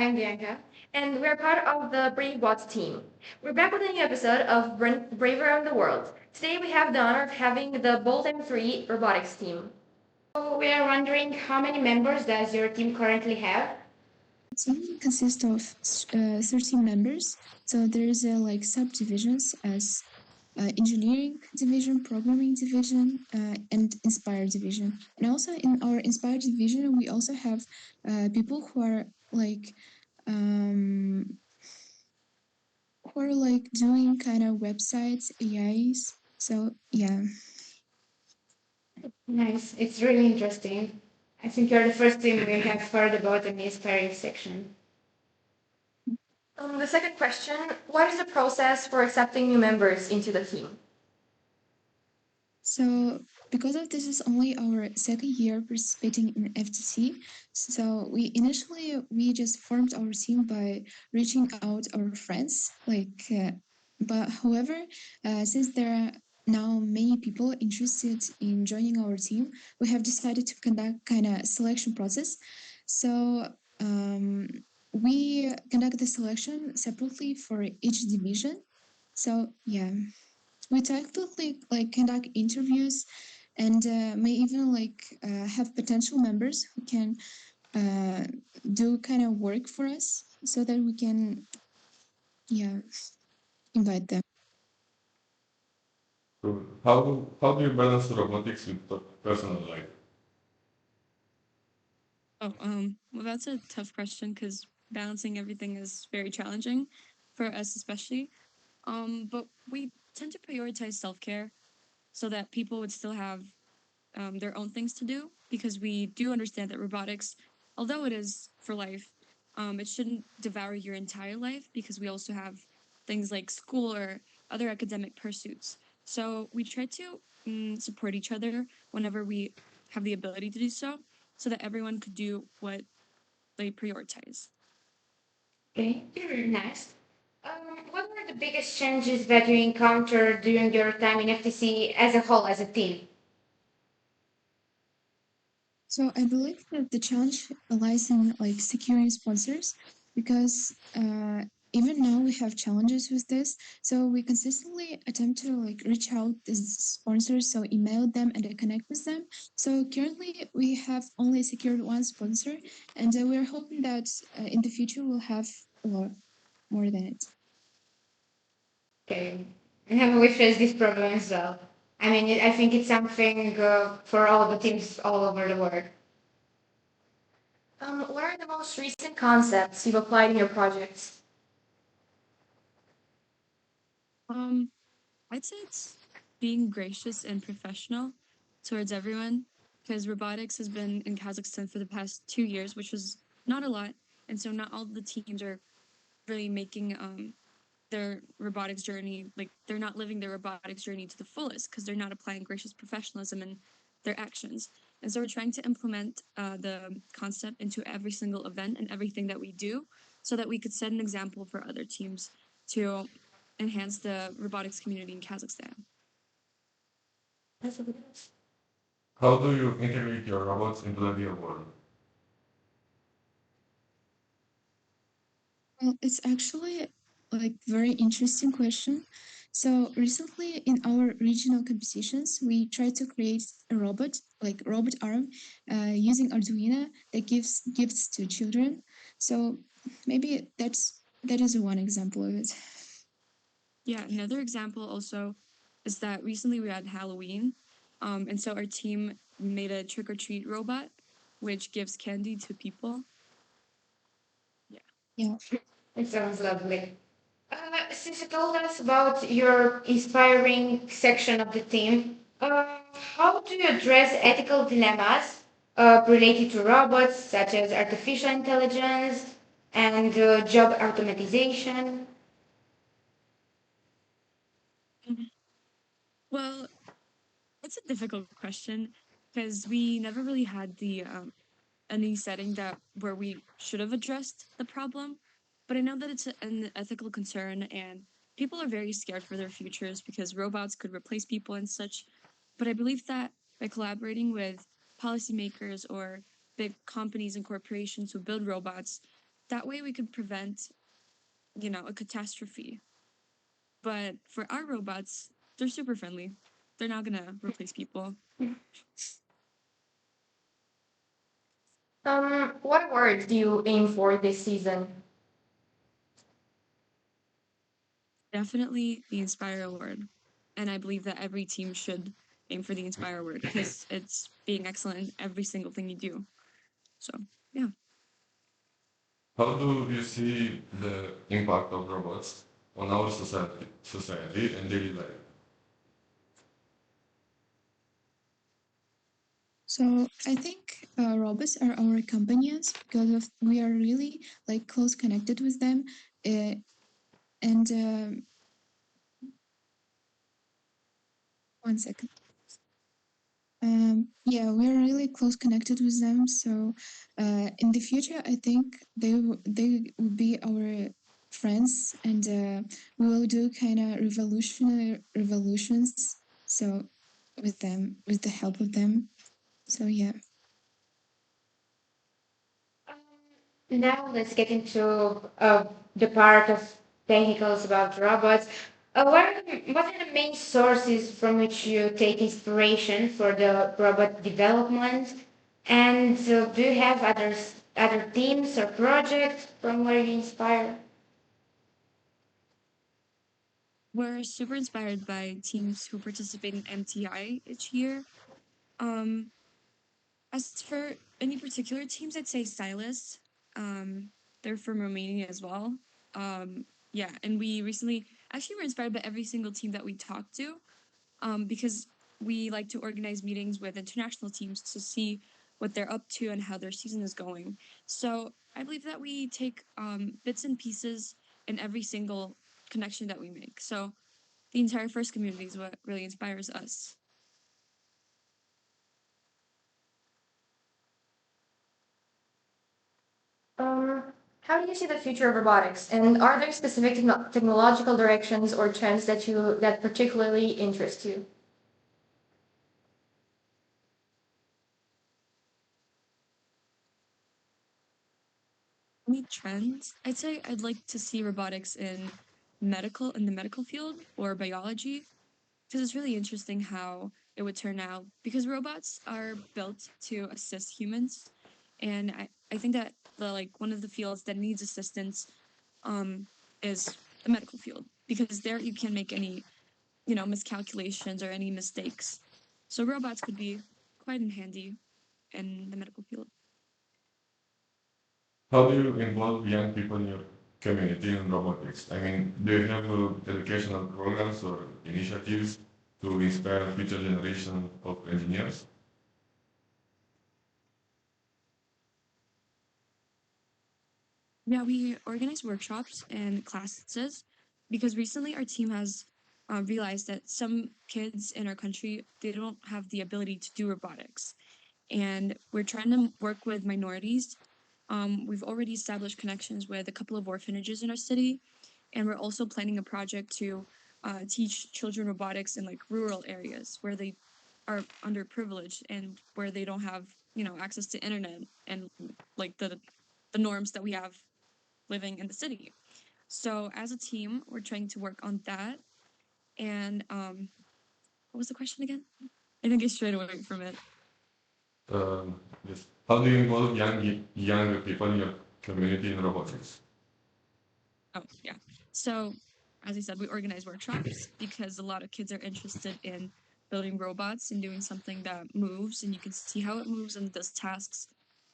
I'm Bianca, and we're part of the Brave Bots team. We're back with a new episode of Brave Around the World. Today we have the honor of having the BOLT.M3 robotics team. So we are wondering how many members does your team currently have? Team consists of 13 members. So there's like subdivisions as engineering division, programming division, and inspire division. And also in our inspire division, we also have people um, who are like doing kind of websites, AIs. So yeah. Nice, it's really interesting. I think you're the first team we have heard about in the inspiring section. The second question, what is the process for accepting new members into the team? So because of this is only our second year participating in FTC, so we just formed our team by reaching out our friends. But however, since there are now many people interested in joining our team, we have decided to conduct kind of selection process. So we conduct the selection separately for each division. So yeah, we technically like conduct interviews and may even have potential members who can uh, do kind of work for us so that we can yeah invite them. So how do you balance robotics with personal life? Well, that's a tough question because balancing everything is very challenging for us, especially. But we tend to prioritize self care so that people would still have their own things to do because we do understand that robotics, although it is for life, it shouldn't devour your entire life because we also have things like school or other academic pursuits. So we try to support each other whenever we have the ability to do so that everyone could do what they prioritize. Okay, nice. What were the biggest changes that you encountered during your time in FTC as a whole, as a team? So I believe that the challenge lies in like securing sponsors because even now we have challenges with this. So we consistently attempt to like reach out to sponsors, so email them and connect with them. So currently we have only secured one sponsor, and we're hoping that in the future we'll have a lot more than it. Okay, and we face this problem as well. I mean, I think it's something for all the teams all over the world. What are the most recent concepts you've applied in your projects? Um, I'd say it's being gracious and professional towards everyone because robotics has been in Kazakhstan for the past 2 years, which was not a lot. And so not all the teams are really making their robotics journey, like they're not living their robotics journey to the fullest because they're not applying gracious professionalism in their actions. And so we're trying to implement the concept into every single event and everything that we do so that we could set an example for other teams to enhance the robotics community in Kazakhstan. That's a good. How do you integrate your robots into the real world? Well, it's actually like very interesting question. So recently in our regional competitions, we tried to create a robot, like robot arm, using Arduino that gives gifts to children. So maybe that is one example of it. Yeah, another example also is that recently we had Halloween. And so our team made a trick or treat robot, which gives candy to people. Yeah. Yeah. It sounds lovely. Since you told us about your inspiring section of the team, how do you address ethical dilemmas related to robots, such as artificial intelligence and job automatization? Well, it's a difficult question because we never really had the any setting that where we should have addressed the problem. But I know that it's an ethical concern, and people are very scared for their futures because robots could replace people and such. But I believe that by collaborating with policymakers or big companies and corporations who build robots, That way we could prevent, a catastrophe. But for our robots, they're super friendly. They're not gonna replace people. What awards do you aim for this season? Definitely the Inspire Award. And I believe that every team should aim for the Inspire Award because it's being excellent in every single thing you do. So, yeah. How do you see the impact of robots on our society and daily life? So I think robots are our companions because of we are really like close connected with them, uh, and one second. Yeah, we're really close connected with them. So in the future, I think they will be our friends, and we will do kind of revolutionary revolutions. So with them, with the help of them. So yeah. Now let's get into the part of technicals about robots. What are the main sources from which you take inspiration for the robot development? And do you have other teams or projects from where you inspire? We're super inspired by teams who participate in MTI each year. Um, as for any particular teams, I'd say Stylist. They're from Romania as well. Yeah, and we recently actually were inspired by every single team that we talked to, because we like to organize meetings with international teams to see what they're up to and how their season is going. So I believe that we take bits and pieces in every single connection that we make. So the entire first community is what really inspires us. How do you see the future of robotics? And are there specific technological directions or trends that particularly interest you? Any trends? I'd say I'd like to see robotics in the medical field or biology because it's really interesting how it would turn out because robots are built to assist humans, and I think that the like one of the fields that needs assistance um is the medical field because there you can't make any miscalculations or any mistakes, so robots could be quite in handy in the medical field. How do you involve young people in your community in robotics? I mean, do you have educational programs or initiatives to inspire future generation of engineers? Yeah, we organize workshops and classes because recently our team has realized that some kids in our country they don't have the ability to do robotics, and we're trying to work with minorities. We've already established connections with a couple of orphanages in our city, and we're also planning a project to teach children robotics in like rural areas where they are underprivileged and where they don't have access to internet and like the norms that we have living in the city. So as a team, we're trying to work on that. And what was the question again? I think I strayed away from it. Yes. How do you involve younger people in your community in robotics? Oh, yeah. So as I said, we organize workshops because a lot of kids are interested in building robots and doing something that moves and you can see how it moves and does tasks.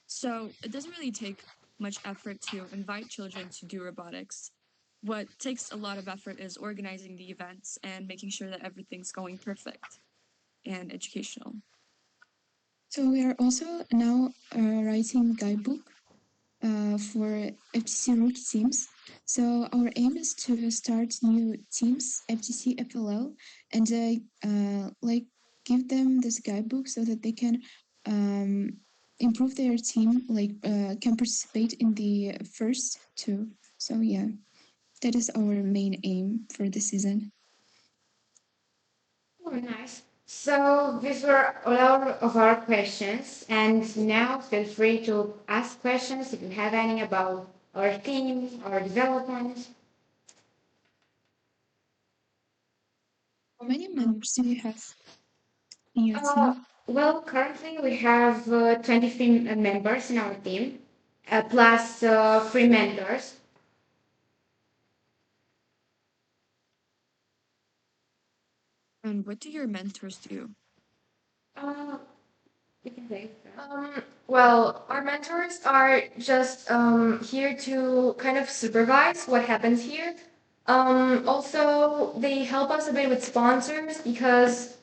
So it doesn't really take much effort to invite children to do robotics. What takes a lot of effort is organizing the events and making sure that everything's going perfect and educational. So we are also now writing guidebook for FTC rookie teams. So our aim is to start new teams, FTC FLL, and like give them this guidebook so that they can um, improve their team, like can participate in the first two. So yeah, that is our main aim for the season. Oh, nice. So these were all of our questions, and now feel free to ask questions if you have any about our team, our development? How many members do you have in your Uh, team? well, currently we have 23 members in our team, plus three mentors. And what do your mentors do? Uh, you can say that. Well, our mentors are just here to kind of supervise what happens here. Also, they help us a bit with sponsors because,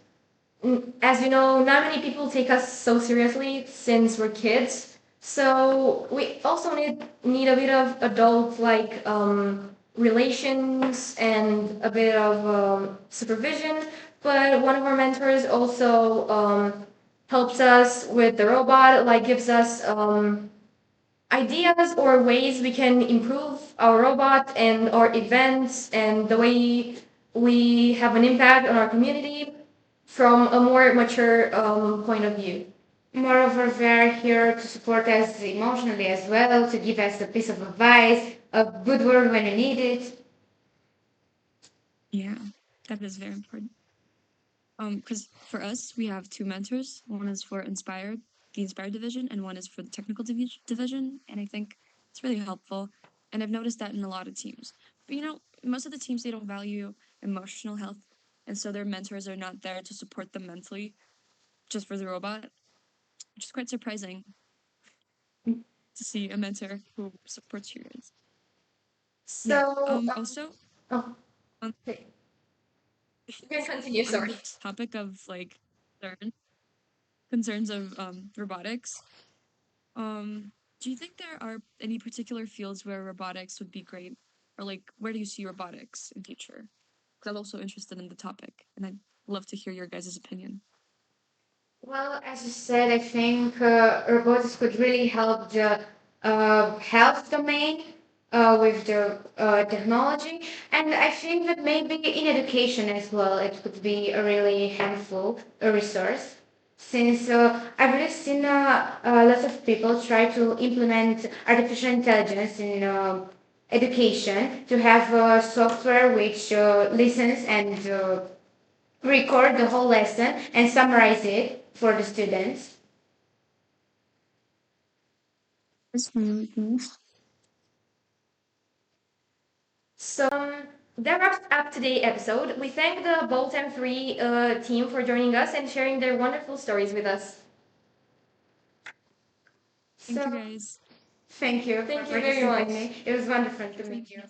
as you know, not many people take us so seriously since we're kids. So we also need a bit of adult like relations and a bit of supervision. But one of our mentors also helps us with the robot, like gives us ideas or ways we can improve our robot and our events and the way we have an impact on our community from a more mature point of view. Moreover, they're here to support us emotionally as well, to give us a piece of advice, a good word when we need it. Yeah, that is very important. Because for us, we have two mentors. One is for the Inspired division, and one is for the technical division. And I think it's really helpful. And I've noticed that in a lot of teams. But most of the teams they don't value emotional health, and so their mentors are not there to support them mentally, just for the robot, which is quite surprising to see a mentor who supports you guys. Yeah. So, Also, oh, on, okay. You can continue, on sorry. the topic of like concerns of robotics, do you think there are any particular fields where robotics would be great, or like where do you see robotics in future? Because I'm also interested in the topic, and I'd love to hear your guys' opinion. Well, as you said, I think robotics could really help the health domain with the technology, and I think that maybe in education as well, it could be a really helpful resource. Since I've really seen lots of people try to implement artificial intelligence in education to have software which listens and record the whole lesson and summarize it for the students. That's really cool. So that wraps up today's episode. We thank the BOLT.M3 team for joining us and sharing their wonderful stories with us. Thank So you guys. thank you Thank for you very participating. much. It was wonderful to Thank meet you. you.